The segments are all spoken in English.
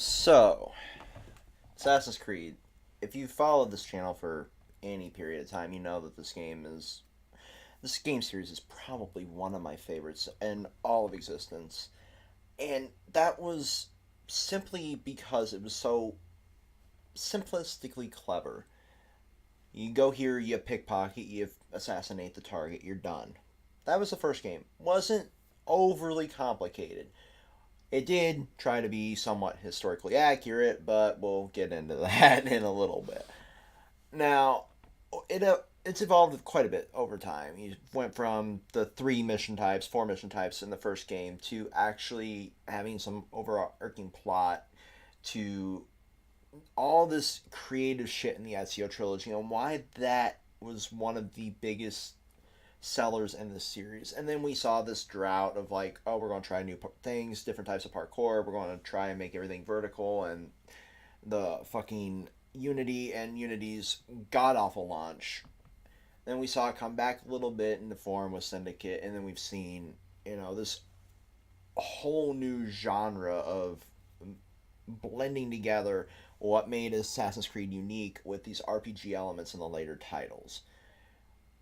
So, Assassin's Creed. If you followed this channel for any period of time, you know that this game series is probably one of my favorites in all of existence. And that was simply because it was so simplistically clever. You go here, you pickpocket, you assassinate the target, you're done. That was the first game. Wasn't overly complicated. It did try to be somewhat historically accurate, but we'll get into that in a little bit. Now, it's evolved quite a bit over time. You went from the four mission types in the first game to actually having some overarching plot to all this creative shit in the Ezio trilogy and why that was one of the biggest sellers in this series. And then we saw this drought of like, oh, we're going to try new things, different types of parkour. We're going to try and make everything vertical, and the fucking Unity and Unity's god awful launch. Then we saw it come back a little bit in the form with Syndicate, and then we've seen this whole new genre of blending together what made Assassin's Creed unique with these RPG elements in the later titles,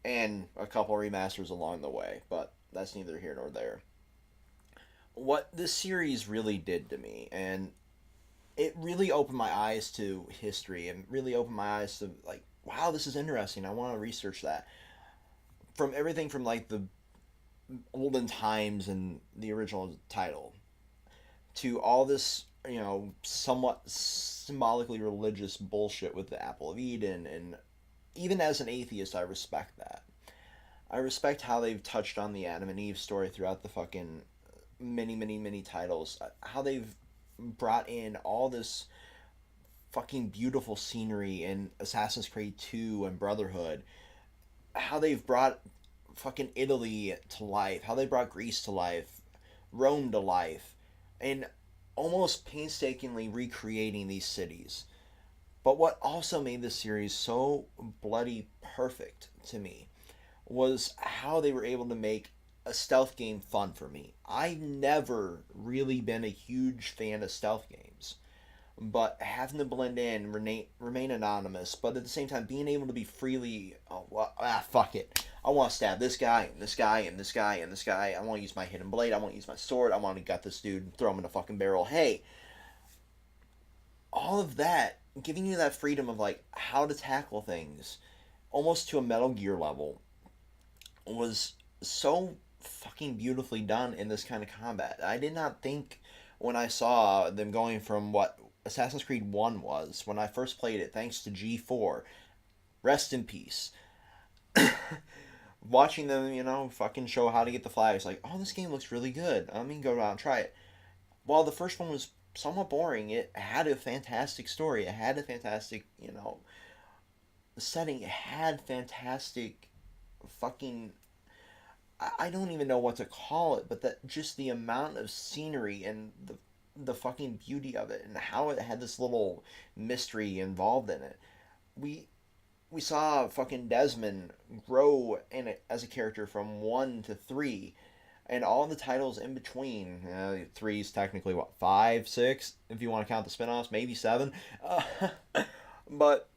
and a couple remasters along the way, but that's neither here nor there. What this series really did to me, and it really opened my eyes to history and really opened my eyes to like, wow, this is interesting. I want to research that. From everything from like the olden times and the original title to all this, somewhat symbolically religious bullshit with the Apple of Eden. And even as an atheist, I respect that. I respect how they've touched on the Adam and Eve story throughout the fucking many, many, many titles. How they've brought in all this fucking beautiful scenery in Assassin's Creed 2 and Brotherhood. How they've brought fucking Italy to life. How they brought Greece to life. Rome to life. And almost painstakingly recreating these cities. But what also made this series so bloody perfect to me was how they were able to make a stealth game fun for me. I've never really been a huge fan of stealth games, but having to blend in, remain anonymous, but at the same time being able to be freely, oh, well, fuck it. I want to stab this guy, and this guy, and this guy, and this guy. I want to use my hidden blade. I want to use my sword. I want to gut this dude and throw him in a fucking barrel. Hey, all of that, giving you that freedom of like how to tackle things almost to a Metal Gear level was so fucking beautifully done in this kind of combat. I did not think when I saw them going from what Assassin's Creed 1 was when I first played it, thanks to G4, rest in peace. Watching them, fucking show how to get the flags, like, oh, this game looks really good. Let me go out and try it. While the first one was somewhat boring, it had a fantastic story. It had a fantastic, setting. It had fantastic fucking, I don't even know what to call it, but that just the amount of scenery and the fucking beauty of it and how it had this little mystery involved in it. We we saw fucking Desmond grow in it as a character from 1 to 3, and all the titles in between. Three's technically what, 5, 6, if you want to count the spin-offs, maybe 7. Uh, but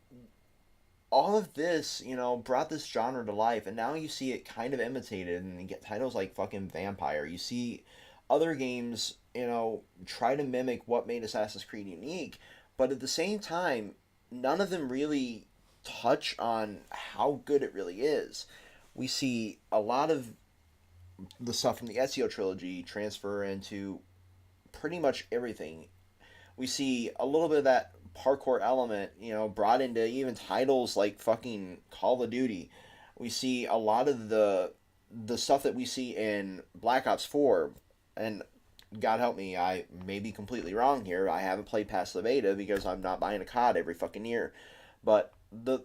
all of this, brought this genre to life, and now you see it kind of imitated, and you get titles like fucking Vampire. You see other games, try to mimic what made Assassin's Creed unique, but at the same time, none of them really touch on how good it really is. We see a lot of the stuff from the Ezio trilogy transfer into pretty much everything. We see a little bit of that parkour element, brought into even titles like fucking Call of Duty. We see a lot of the stuff that we see in Black Ops 4, and God help me, I may be completely wrong here. I haven't played past the beta because I'm not buying a COD every fucking year. But the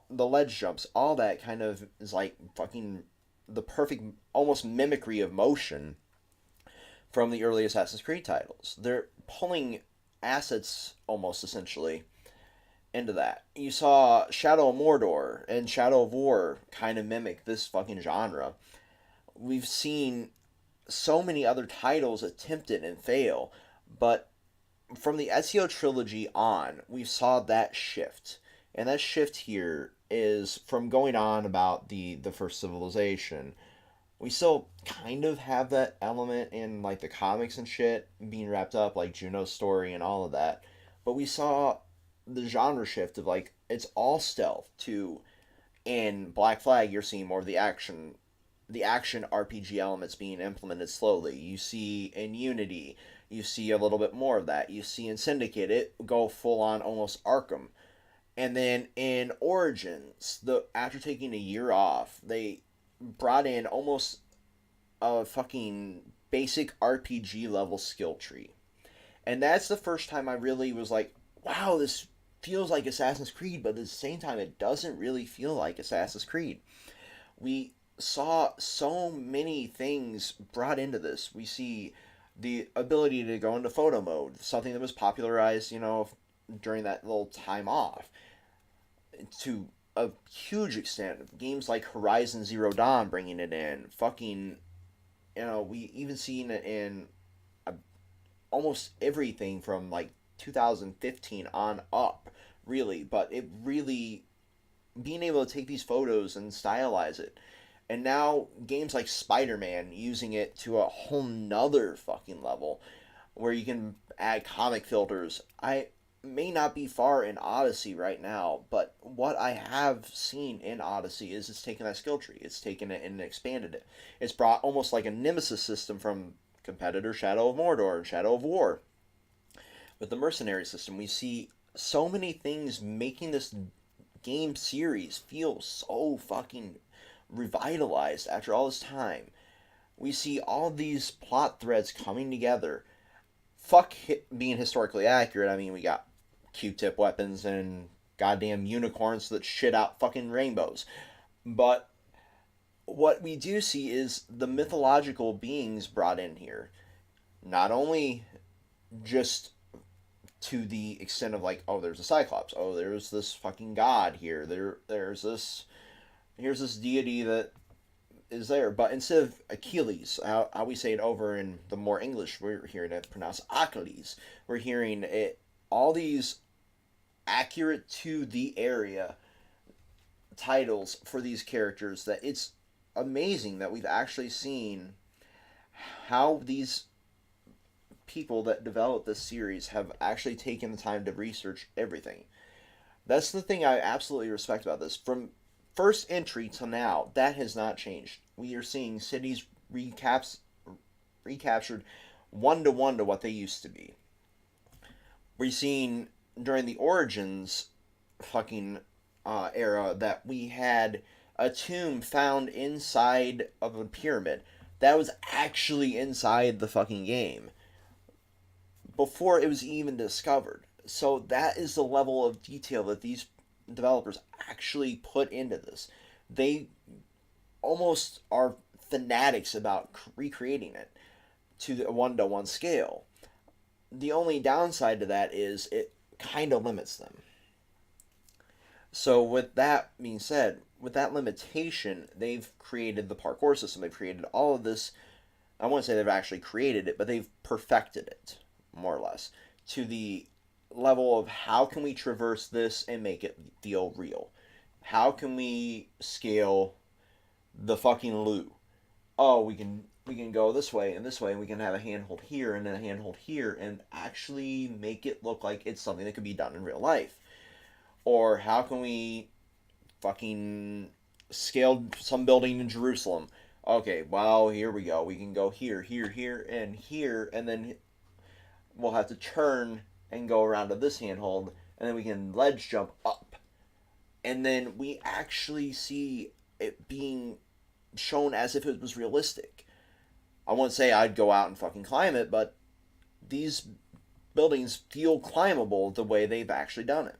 ledge jumps, all that kind of is like fucking the perfect almost mimicry of motion from the early Assassin's Creed titles. They're pulling assets almost essentially into that. You saw Shadow of Mordor and Shadow of War kind of mimic this fucking genre. We've seen so many other titles attempt it and fail, but from the Ezio trilogy on, we saw that shift. And that shift here is from going on about the first civilization. We still kind of have that element in like the comics and shit being wrapped up, like Juno's story and all of that. But we saw the genre shift of like it's all stealth to in Black Flag you're seeing more of the action RPG elements being implemented slowly. You see in Unity, you see a little bit more of that. You see in Syndicate it go full on almost Arkham. And then in Origins, the after taking a year off, they brought in almost a fucking basic RPG level skill tree. And that's the first time I really was like, wow, this feels like Assassin's Creed, but at the same time, it doesn't really feel like Assassin's Creed. We saw so many things brought into this. We see the ability to go into photo mode, something that was popularized, during that little time off, to a huge extent. Games like Horizon Zero Dawn bringing it in, fucking, we even seen it in almost everything from like 2015 on up, really. But it really being able to take these photos and stylize it. And now games like Spider-Man using it to a whole nother fucking level where you can add comic filters. I may not be far in Odyssey right now, but what I have seen in Odyssey is it's taken that skill tree, it's taken it and expanded it. It's brought almost like a nemesis system from competitor Shadow of Mordor and Shadow of War. With the mercenary system, we see so many things making this game series feel so fucking revitalized after all this time. We see all these plot threads coming together. Fuck being historically accurate. I mean, we got Q-tip weapons and goddamn unicorns that shit out fucking rainbows. But what we do see is the mythological beings brought in here. Not only just to the extent of like, oh, there's a Cyclops. Oh, there's this fucking god here. There's this. Here's this deity that is there. But instead of Achilles, how we say it over in the more English, we're hearing it pronounced Achilles. We're hearing it all these accurate to the area titles for these characters that it's amazing that we've actually seen how these people that developed this series have actually taken the time to research everything. That's the thing I absolutely respect about this. From first entry to now, that has not changed. We are seeing cities recaptured one to what they used to be. We're seeing during the Origins fucking era that we had a tomb found inside of a pyramid that was actually inside the fucking game before it was even discovered. So that is the level of detail that these developers actually put into this. They almost are fanatics about recreating it to a one-to-one scale. The only downside to that is it kind of limits them. So with that being said, with that limitation, they've created the parkour system. They've created all of this. I wouldn't say they've actually created it, but they've perfected it, more or less, to the level of how can we traverse this and make it feel real? How can we scale the fucking loot? Oh, we can go this way and this way, and we can have a handhold here and then a handhold here, and actually make it look like it's something that could be done in real life. Or how can we fucking scale some building in Jerusalem? Okay, well, here we go. We can go here, here, and then we'll have to turn and go around to this handhold, and then we can ledge jump up. And then we actually see it being shown as if it was realistic. I won't say I'd go out and fucking climb it, but these buildings feel climbable the way they've actually done it.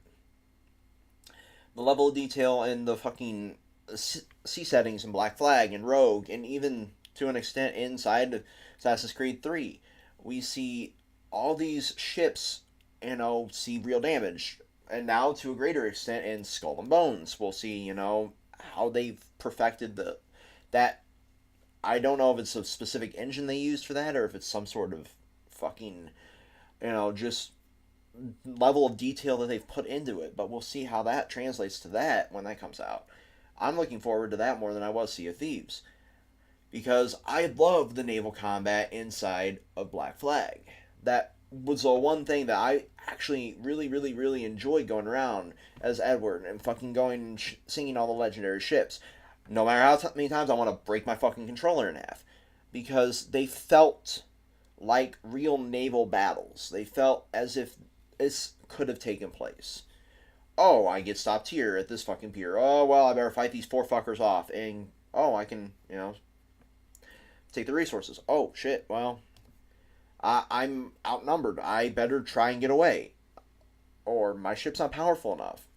The level of detail in the fucking sea settings in Black Flag and Rogue, and even to an extent inside Assassin's Creed 3, we see all these ships, see real damage. And now to a greater extent in Skull and Bones, we'll see, how they've perfected that. I don't know if it's a specific engine they used for that or if it's some sort of fucking, just level of detail that they've put into it, but we'll see how that translates to that when that comes out. I'm looking forward to that more than I was Sea of Thieves, because I love the naval combat inside of Black Flag. That was the one thing that I actually really, really, really enjoyed going around as Edward and fucking going and singing all the legendary ships. No matter how many times I want to break my fucking controller in half, because they felt like real naval battles. They felt as if this could have taken place. Oh, I get stopped here at this fucking pier. Oh, well, I better fight these four fuckers off. And, oh, I can, take the resources. Oh, shit, well, I'm outnumbered. I better try and get away. Or my ship's not powerful enough.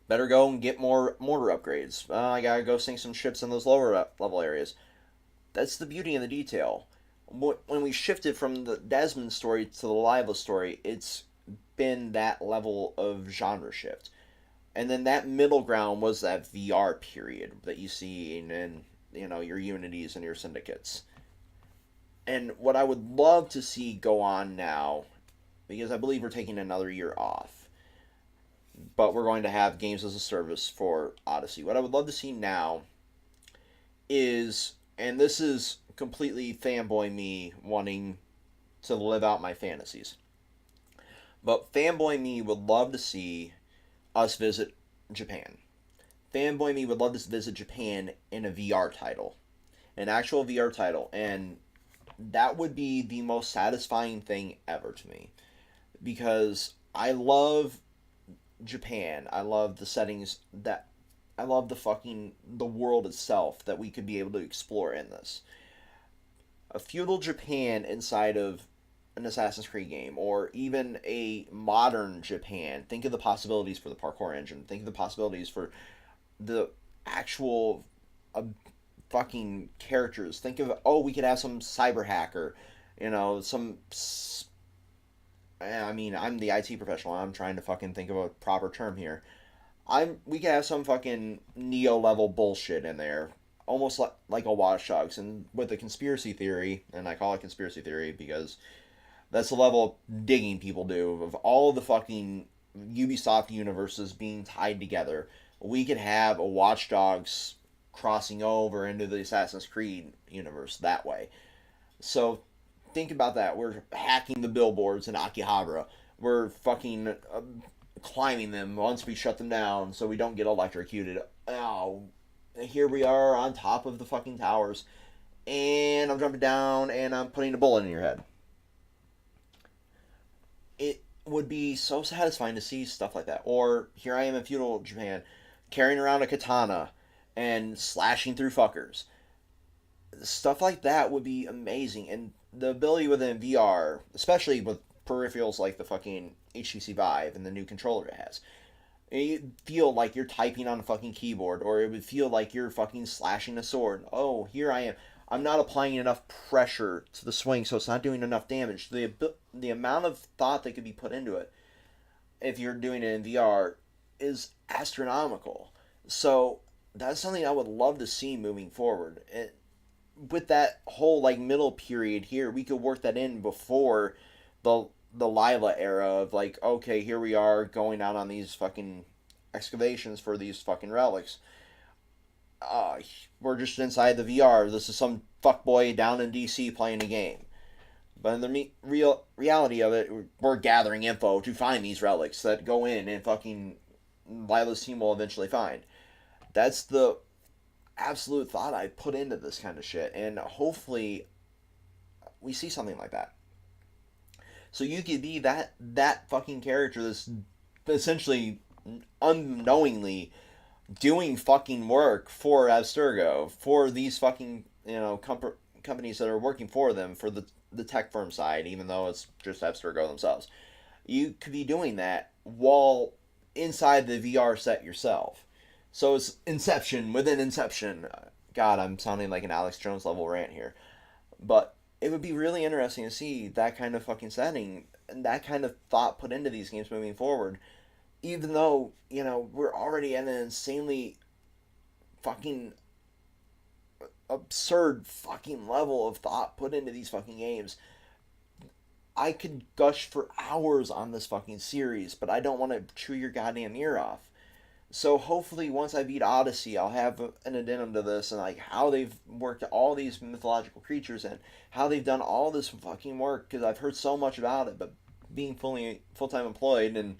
Better go and get more mortar upgrades. I gotta go sink some ships in those lower level areas. That's the beauty of the detail. When we shifted from the Desmond story to the Lila story, it's been that level of genre shift. And then that middle ground was that VR period that you see in your Unities and your Syndicates. And what I would love to see go on now, because I believe we're taking another year off, but we're going to have games as a service for Odyssey. What I would love to see now is, and this is completely fanboy me wanting to live out my fantasies, but fanboy me would love to see us visit Japan. Fanboy me would love to visit Japan in a VR title, an actual VR title, and that would be the most satisfying thing ever to me, because I love Japan. I love the settings that I love the world itself that we could be able to explore in this. A feudal Japan inside of an Assassin's Creed game, or even a modern Japan. Think of the possibilities for the parkour engine. Think of the possibilities for the actual fucking characters. Think of, oh, we could have some cyber hacker, some. I mean, I'm the IT professional. I'm trying to fucking think of a proper term here. We could have some fucking Neo level bullshit in there, almost like a Watch Dogs, and with a conspiracy theory, and I call it conspiracy theory because that's the level of digging people do of all of the fucking Ubisoft universes being tied together. We could have a Watch Dogs crossing over into the Assassin's Creed universe that way. So think about that. We're hacking the billboards in Akihabara. We're fucking climbing them once we shut them down so we don't get electrocuted. Oh, here we are on top of the fucking towers, and I'm jumping down and I'm putting a bullet in your head. It would be so satisfying to see stuff like that. Or here I am in feudal Japan, carrying around a katana and slashing through fuckers. Stuff like that would be amazing, and the ability within VR, especially with peripherals like the fucking HTC Vive and the new controller it has, you feel like you're typing on a fucking keyboard, or it would feel like you're fucking slashing a sword. Oh, here I am. I'm not applying enough pressure to the swing, so it's not doing enough damage. The amount of thought that could be put into it, if you're doing it in VR, is astronomical. So that's something I would love to see moving forward. And with that whole like middle period here, we could work that in before the Lila era of like, okay, here we are going out on these fucking excavations for these fucking relics. We're just inside the VR. This is some fuckboy down in DC playing a game. But in the reality of it, we're gathering info to find these relics that go in and fucking Lila's team will eventually find. That's the absolute thought I put into this kind of shit, and hopefully we see something like that. So you could be that fucking character that's essentially unknowingly doing fucking work for Abstergo, for these fucking companies that are working for them, for the tech firm side, even though it's just Abstergo themselves. You could be doing that while inside the VR set yourself. So it's Inception within Inception. God, I'm sounding like an Alex Jones level rant here. But it would be really interesting to see that kind of fucking setting and that kind of thought put into these games moving forward. Even though, we're already at an insanely fucking absurd fucking level of thought put into these fucking games. I could gush for hours on this fucking series, but I don't want to chew your goddamn ear off. So hopefully, once I beat Odyssey, I'll have an addendum to this and like how they've worked all these mythological creatures and how they've done all this fucking work. Because I've heard so much about it, but being full time employed and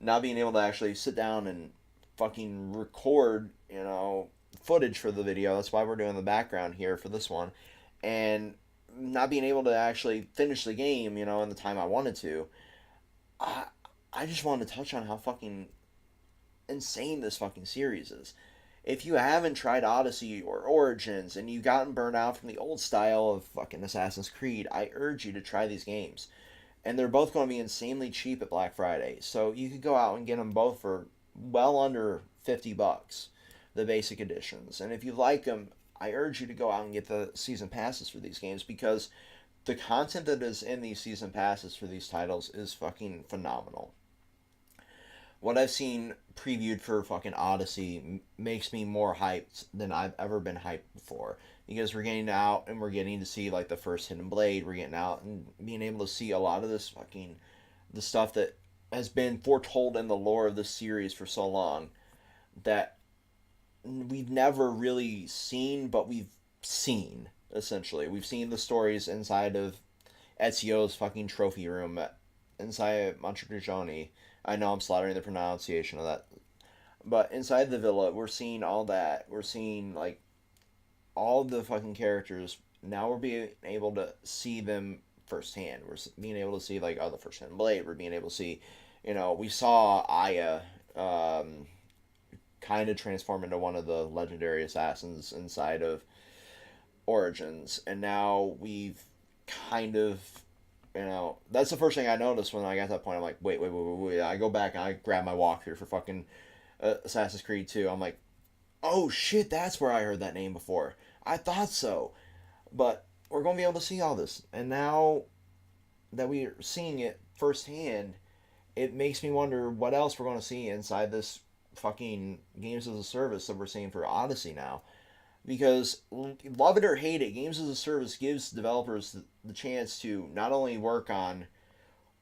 not being able to actually sit down and fucking record, footage for the video. That's why we're doing the background here for this one, and not being able to actually finish the game, in the time I wanted to. I I just wanted to touch on how fucking insane this fucking series is. If you haven't tried Odyssey or Origins and you've gotten burned out from the old style of fucking Assassin's Creed, I urge you to try these games. And they're both going to be insanely cheap at Black Friday. So you could go out and get them both for well under $50, the basic editions. And if you like them, I urge you to go out and get the season passes for these games because the content that is in these season passes for these titles is fucking phenomenal. What I've seen previewed for fucking Odyssey makes me more hyped than I've ever been hyped before. Because we're getting out and we're getting to see like the first Hidden Blade. We're getting out and being able to see a lot of this fucking the stuff that has been foretold in the lore of this series for so long that we've never really seen, but we've seen essentially. We've seen the stories inside of Ezio's fucking trophy room inside Montecrigioni. I know I'm slaughtering the pronunciation of that. But inside the villa, we're seeing all that. We're seeing, like, all the fucking characters. Now we're being able to see them firsthand. We're being able to see, like, the first Hidden Blade. We're being able to see, we saw Aya kind of transform into one of the legendary assassins inside of Origins. And now we've kind of that's the first thing I noticed when I got to that point. I'm like, wait. I go back and I grab my walkthrough for fucking Assassin's Creed 2. I'm like, oh shit, that's where I heard that name before. I thought so. But we're going to be able to see all this. And now that we're seeing it firsthand, it makes me wonder what else we're going to see inside this fucking games as a service that we're seeing for Odyssey now. Because love it or hate it, games as a service gives developers the chance to not only work on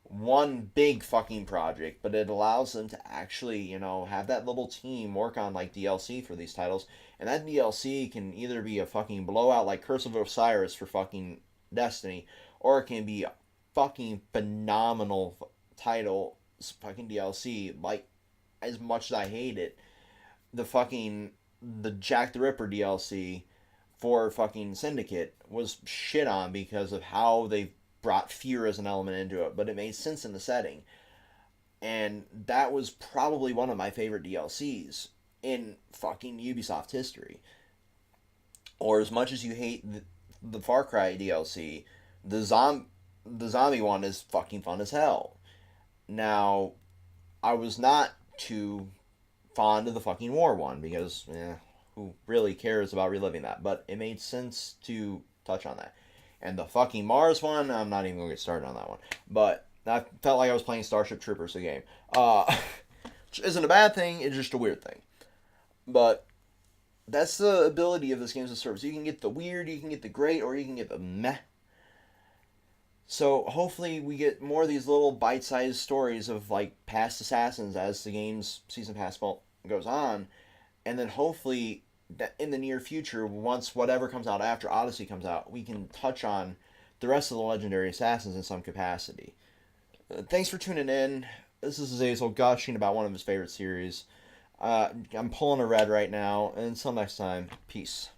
one big fucking project, but it allows them to actually, have that little team work on like DLC for these titles. And that DLC can either be a fucking blowout like Curse of Osiris for fucking Destiny, or it can be a fucking phenomenal title, fucking DLC. Like, as much as I hate it, the Jack the Ripper DLC for fucking Syndicate was shit on because of how they brought fear as an element into it, but it made sense in the setting. And that was probably one of my favorite DLCs in fucking Ubisoft history. Or as much as you hate the Far Cry DLC, the zombie one is fucking fun as hell. Now, I was not too fond of the fucking war one because who really cares about reliving that? But it made sense to touch on that. And the fucking Mars one, I'm not even gonna get started on that one. But I felt like I was playing Starship Troopers the game, which isn't a bad thing. It's just a weird thing. But that's the ability of this game as a service. You can get the weird, you can get the great, or you can get the meh. So hopefully we get more of these little bite-sized stories of like past assassins as the game's season pass goes on, and then hopefully that in the near future, once whatever comes out after Odyssey comes out, we can touch on the rest of the legendary assassins in some capacity. Thanks for tuning in. This is Azazel gushing about one of his favorite series. I'm pulling a red right now, and until next time, peace.